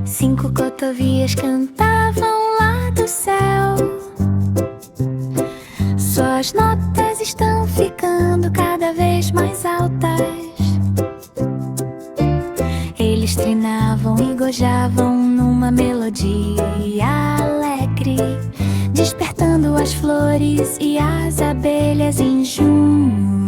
Cinco cotovias cantavam lá do céu. Suas notas estão ficando cada vez mais altas. Eles trinavam e gojavam numa melodia alegre, despertando as flores e as abelhas em junho.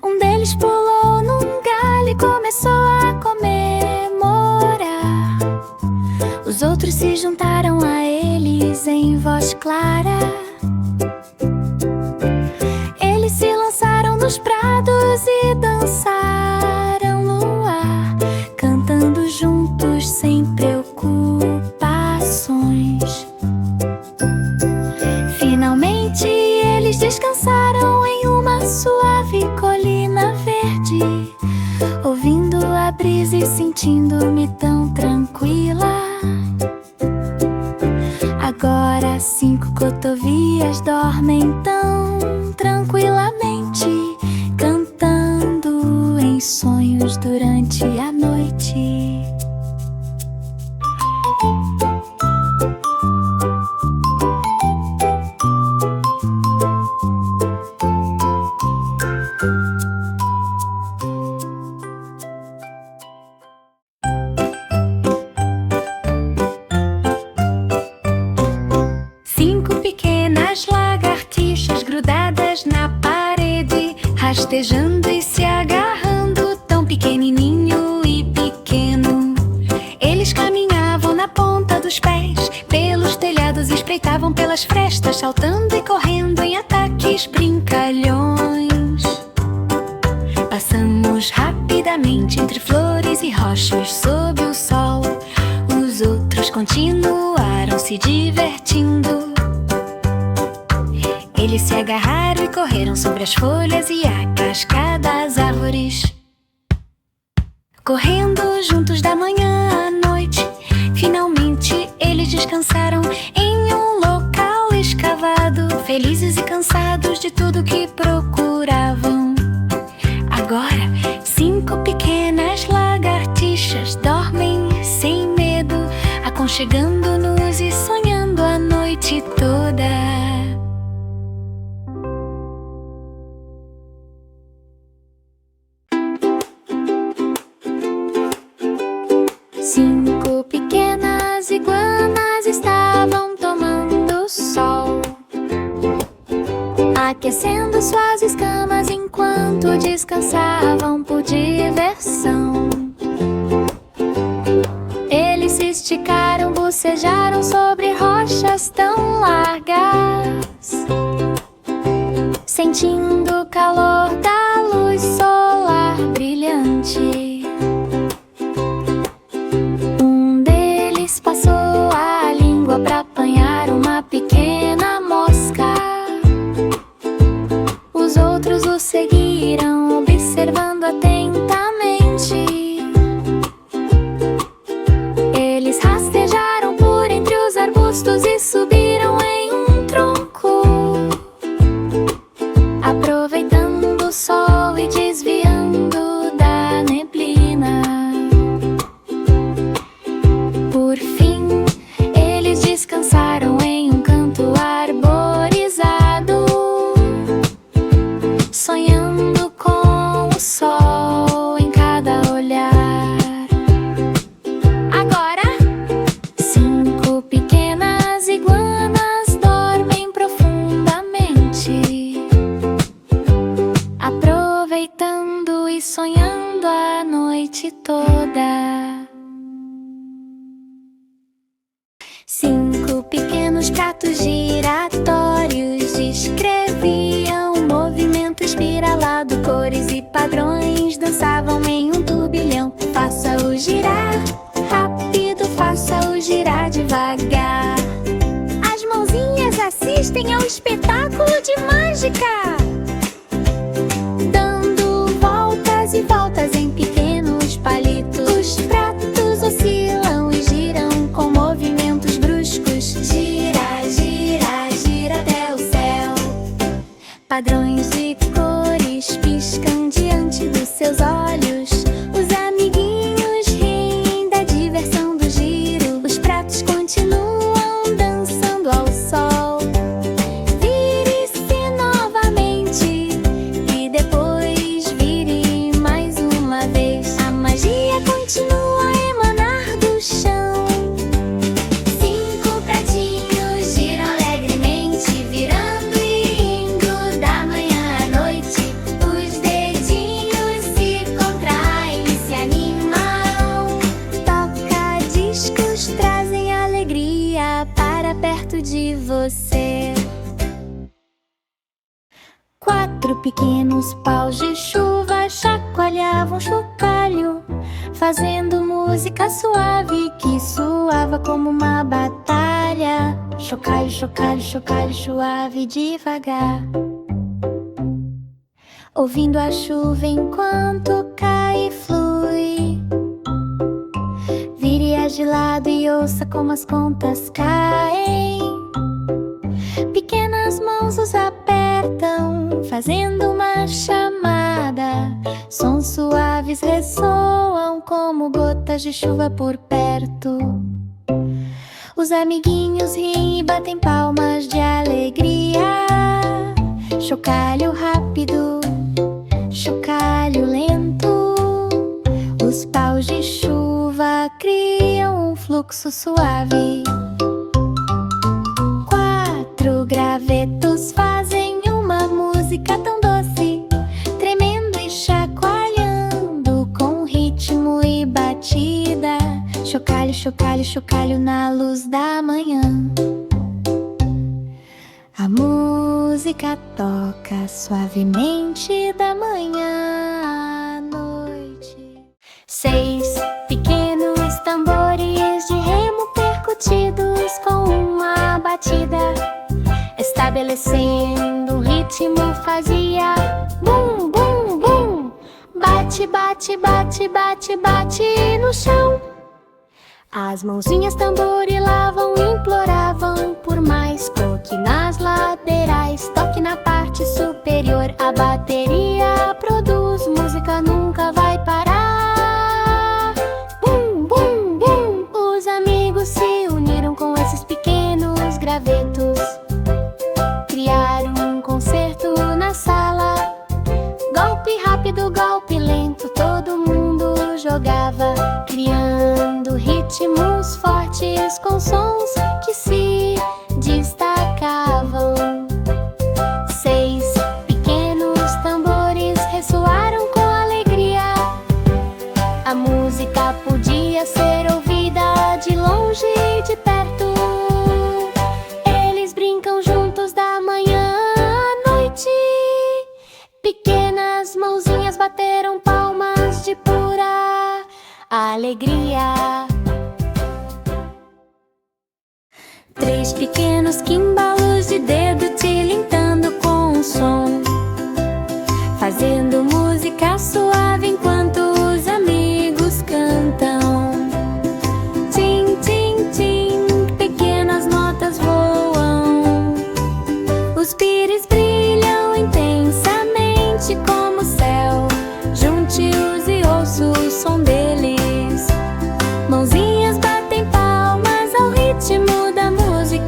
Um deles pulou num galho e começou a comemorar. Os outros se juntaram a eles em voz clara. Eles se lançaram nos prados e dançaram no ar, cantando juntos sem preocupações. Finalmente eles descansaram em uma suave colina verde, ouvindo a brisa e sentindo-me tão tranquila. Agora cinco cotovias dormem tão tranquilamente, cantando em sonhos durante a noite. Cinco pequenas lagartixas grudadas na parede, rastejando e se agarrando, tão pequenininho e pequeno. Eles caminhavam na ponta dos pés, pelos telhados espreitavam pelas frestas, saltando e correndo em ataques brincalhões. Passamos rapidamente entre flores e rochas sob o sol. Os outros continuaram se divertindo. Eles se agarraram e correram sobre as folhas e a casca das árvores, correndo juntos da manhã à noite. Finalmente eles descansaram em um local escavado, felizes e cansados de tudo que procuravam. Agora, cinco pequenas lagartixas dormem sem medo, aconchegando-nos e sonhando a noite toda. Cinco pequenas iguanas estavam tomando sol, aquecendo suas escamas enquanto descansavam por diversão. Eles se esticaram, bocejaram sobre rochas tão largas, sentindo o calor da luz solar brilhante. Passou a língua pra apanhar uma pequena mosca. Os outros o seguiram, observando atentamente. Eles rastejaram por entre os arbustos e subiram em um tronco, aproveitando o sol e desviando da neblina. Por fim, eles descansaram em um canto arborizado, sonhando com o sol em cada olhar. Agora, cinco pequenas iguanas dormem profundamente, aproveitando e sonhando a noite toda. Cinco pequenos pratos giratórios descreviam um movimento espiralado, cores e padrões dançavam em um turbilhão. Faça-o girar rápido, faça-o girar devagar. As mãozinhas assistem ao espetáculo de mágica, dando voltas e voltas em pequenos palitos. Os pratos oscilam e giram com movimentos bruscos. Gira, gira, gira até o céu. Padrões milhões de cores piscam diante dos seus olhos. Os amiguinhos riem da diversão do giro. Os pratos continuam dançando ao sol. Vire-se novamente e depois vire mais uma vez. A magia continua a emanar do chão. 5 pratinhos giram alegremente, virando e indo da manhã à noite. Os dedinhos se contraem e se animam. Toca-discos trazem alegria para perto de você. 4 pequenos paus de chuva chacoalhavam chocalho, fazendo música suave que soava como uma batalha. Chocalho, chocalho, chocalho, suave devagar. Ouvindo a chuva enquanto cai e flui. Vire-a de lado e ouça como as contas caem. Pequenas mãos os apertam, fazendo uma chamada. Sons suaves ressoam como gotas de chuva por perto. Os amiguinhos riem e batem palmas de alegria. Chocalho rápido, chocalho lento. Os paus de chuva criam um fluxo suave. 4 gravetos fazem uma música tão doce, tremendo e chacoalhando com ritmo e batida. Chocalho, chocalho, chocalho na luz da manhã. A música toca suavemente da manhã à noite. 6 pequenos tambores de remo percutidos com uma batida, estabelecendo um ritmo, fazia bum, bum, bum. Bate, bate, bate, bate, bate no chão. As mãozinhas tamborilavam, imploravam por mais. Toque nas laterais, toque na parte superior. A bateria produz música, nunca vai parar. Bum, bum, bum. Os amigos se uniram com esses pequenos gravetos. Criaram um concerto na sala. Golpe rápido, golpe lento, todo mundo jogava, criando ritmos fortes com sons que se destacavam. 6 pequenos tambores ressoaram com alegria. A música podia ser ouvida de longe e de perto. Eles brincam juntos da manhã à noite. Pequenas mãozinhas bateram palmas de pura alegria. 3 pequenos quimbalos de dedo tilintando com um som, fazendo música suave enquanto os amigos cantam. Tim, tim, tim, pequenas notas voam. Os pires brilham intensamente como o céu. Junte-os e ouça o som deles. Mãozinhas batem palmas ao ritmo da música.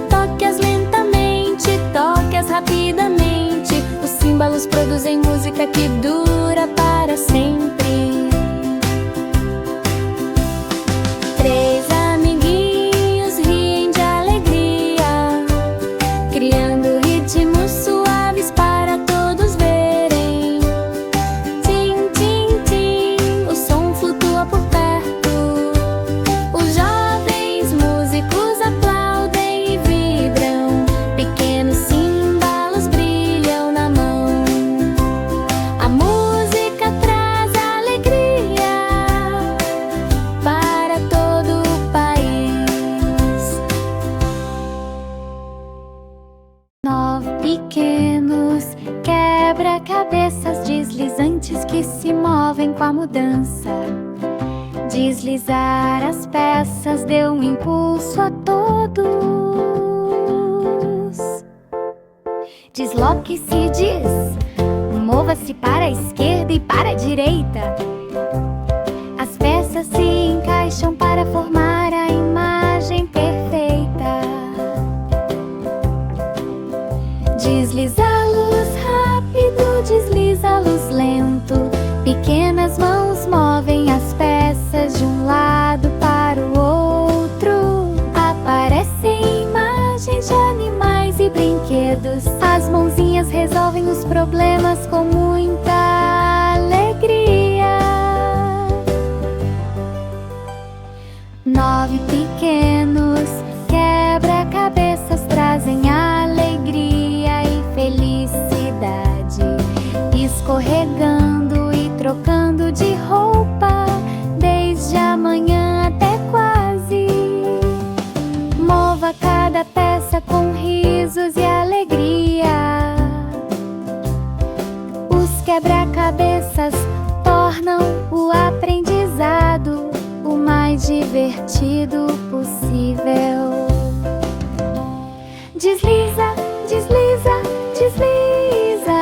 Toque-as lentamente, toque-as rapidamente. Os símbolos produzem música que dura para sempre. 3 amiguinhos riem de alegria, criando ritmos suaves para todos verem. Tim, tim, tim, o som flutua por perto. Os jovens músicos aplaudem e vibram. Pequenos símbolos brilham na mão. A música traz alegria para todo o país. 9 pequenos quebra-cabeças deslizantes que se movem com a mudança. Deslizar as peças deu um impulso a todos. Desloque-se, diz. Mova-se para a esquerda e para a direita. As peças se encaixam para formar a imagem perfeita. Deslizá-los rápido, deslizá-los lento. Pequenas mãos movem as peças de um lado para o outro. Aparecem imagens de animais e brinquedos. As mãozinhas resolvem os problemas com muita alegria. 9 pequenos quebra-cabeças trazem alegria e felicidade, escorregando e trocando de roupa desde a manhã até quase. Mova cada peça com risos e alegria. Os quebra-cabeças tornam o aprendizado o mais divertido possível. Desliza, desliza, desliza.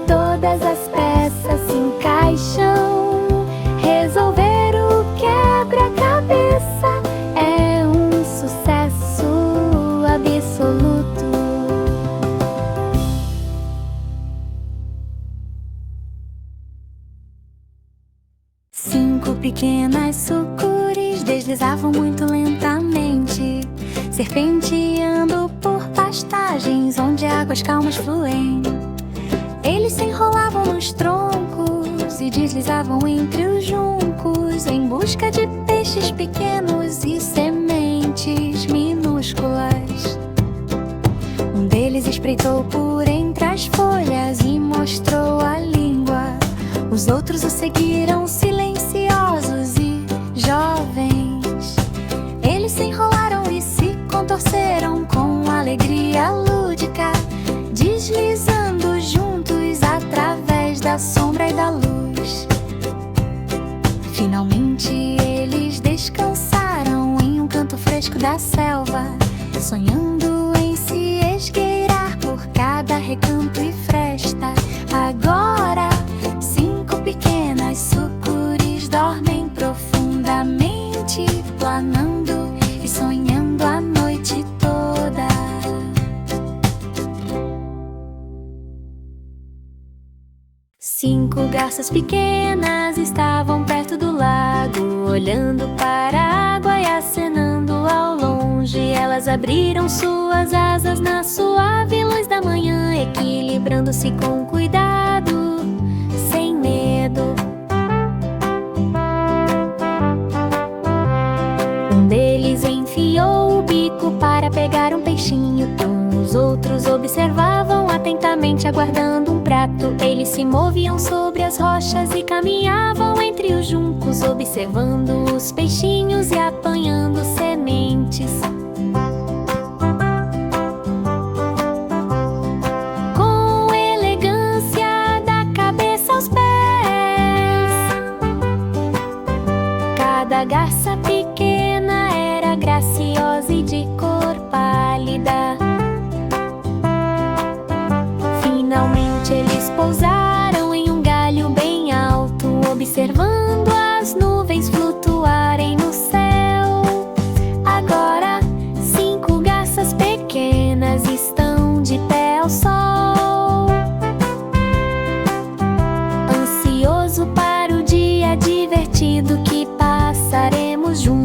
Todas as peças se encaixam. Resolver o quebra-cabeça é um sucesso absoluto. Cinco pequenas sucures deslizavam muito lentamente, serpenteando por pastagens onde águas calmas fluem. Eles se enrolavam nos troncos e deslizavam entre os juncos em busca de peixes pequenos e sementes minúsculas. Um deles espreitou por entre as folhas e mostrou a língua. Os outros o seguiram silenciosos e jovens. Eles se enrolaram e se contorceram com alegria lúdica, deslizando juntos através da sombra e da luz. Finalmente eles descansaram em um canto fresco da selva, sonhando em se esgueirar por cada recanto e fresta. Agora, 5 pequenas sucures dormem profundamente, planando e sonhando a noite toda. Cinco garças pequenas estavam perto do lago, olhando para a água e acenando ao longe. Elas abriram suas asas na suave luz da manhã, equilibrando-se com cuidado, sem medo. Um deles enfiou o bico para pegar um peixinho. Os outros observavam atentamente, aguardando um prato. Eles se moviam sobre as rochas e caminhavam entre os juncos, observando os peixinhos e apanhando sementes. Com elegância da cabeça aos pés, cada garça pequena era graciosa e de cor pálida. Finalmente eles pousaram em um galho bem alto, observando as nuvens flutuarem no céu. Agora, 5 garças pequenas estão de pé ao sol, ansioso para o dia divertido que passaremos juntos.